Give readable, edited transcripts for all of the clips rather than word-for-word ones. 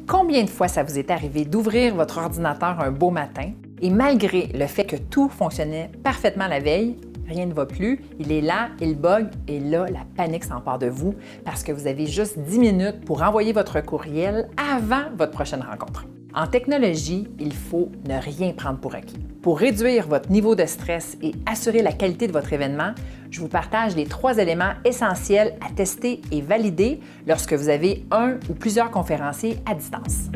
Combien de fois ça vous est arrivé d'ouvrir votre ordinateur un beau matin et malgré le fait que tout fonctionnait parfaitement la veille, rien ne va plus, il est là, il bug et là, la panique s'empare de vous parce que vous avez juste 10 minutes pour envoyer votre courriel avant votre prochaine rencontre. En technologie, il faut ne rien prendre pour acquis. Pour réduire votre niveau de stress et assurer la qualité de votre événement, je vous partage les 3 éléments essentiels à tester et valider lorsque vous avez un ou plusieurs conférenciers à distance.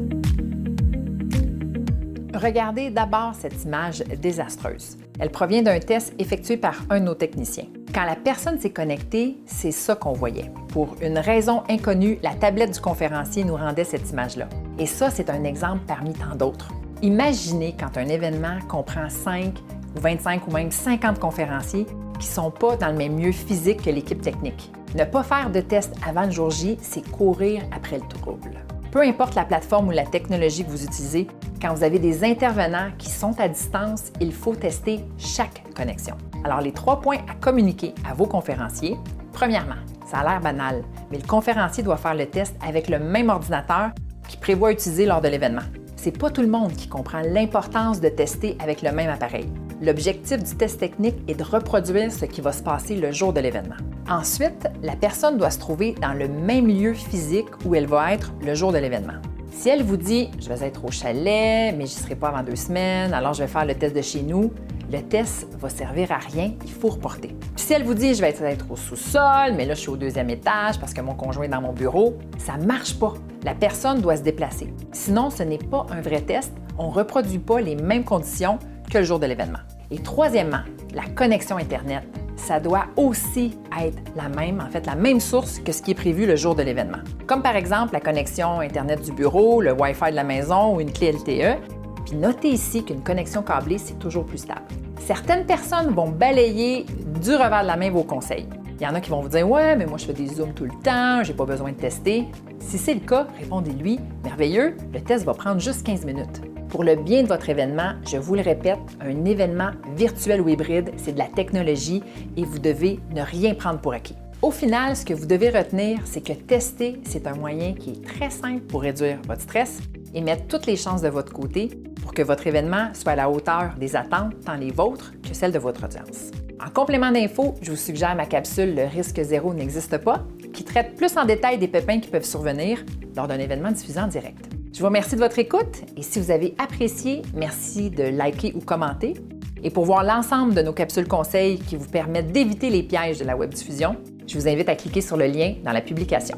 Regardez d'abord cette image désastreuse. Elle provient d'un test effectué par un de nos techniciens. Quand la personne s'est connectée, c'est ça qu'on voyait. Pour une raison inconnue, la tablette du conférencier nous rendait cette image-là. Et ça, c'est un exemple parmi tant d'autres. Imaginez quand un événement comprend 5 ou 25 ou même 50 conférenciers qui ne sont pas dans le même lieu physique que l'équipe technique. Ne pas faire de test avant le jour J, c'est courir après le trouble. Peu importe la plateforme ou la technologie que vous utilisez, quand vous avez des intervenants qui sont à distance, il faut tester chaque connexion. Alors, les 3 points à communiquer à vos conférenciers. Premièrement, ça a l'air banal, mais le conférencier doit faire le test avec le même ordinateur qu'il prévoit utiliser lors de l'événement. C'est pas tout le monde qui comprend l'importance de tester avec le même appareil. L'objectif du test technique est de reproduire ce qui va se passer le jour de l'événement. Ensuite, la personne doit se trouver dans le même lieu physique où elle va être le jour de l'événement. Si elle vous dit « je vais être au chalet, mais je n'y serai pas avant 2 semaines, alors je vais faire le test de chez nous », le test va servir à rien, il faut reporter. Puis si elle vous dit « je vais être au sous-sol, mais là je suis au 2e étage parce que mon conjoint est dans mon bureau », ça ne marche pas. La personne doit se déplacer. Sinon, ce n'est pas un vrai test, on ne reproduit pas les mêmes conditions que le jour de l'événement. Et troisièmement, la connexion Internet. Ça doit aussi être la même source que ce qui est prévu le jour de l'événement. Comme par exemple la connexion Internet du bureau, le Wi-Fi de la maison ou une clé LTE. Puis notez ici qu'une connexion câblée, c'est toujours plus stable. Certaines personnes vont balayer du revers de la main vos conseils. Il y en a qui vont vous dire « Ouais, mais moi je fais des zooms tout le temps, j'ai pas besoin de tester ». Si c'est le cas, répondez-lui « Merveilleux, le test va prendre juste 15 minutes ». Pour le bien de votre événement, je vous le répète, un événement virtuel ou hybride, c'est de la technologie et vous devez ne rien prendre pour acquis. Au final, ce que vous devez retenir, c'est que tester, c'est un moyen qui est très simple pour réduire votre stress et mettre toutes les chances de votre côté pour que votre événement soit à la hauteur des attentes, tant les vôtres que celles de votre audience. En complément d'infos, je vous suggère ma capsule Le risque zéro n'existe pas, qui traite plus en détail des pépins qui peuvent survenir lors d'un événement diffusé en direct. Je vous remercie de votre écoute et si vous avez apprécié, merci de liker ou commenter. Et pour voir l'ensemble de nos capsules conseils qui vous permettent d'éviter les pièges de la webdiffusion, je vous invite à cliquer sur le lien dans la publication.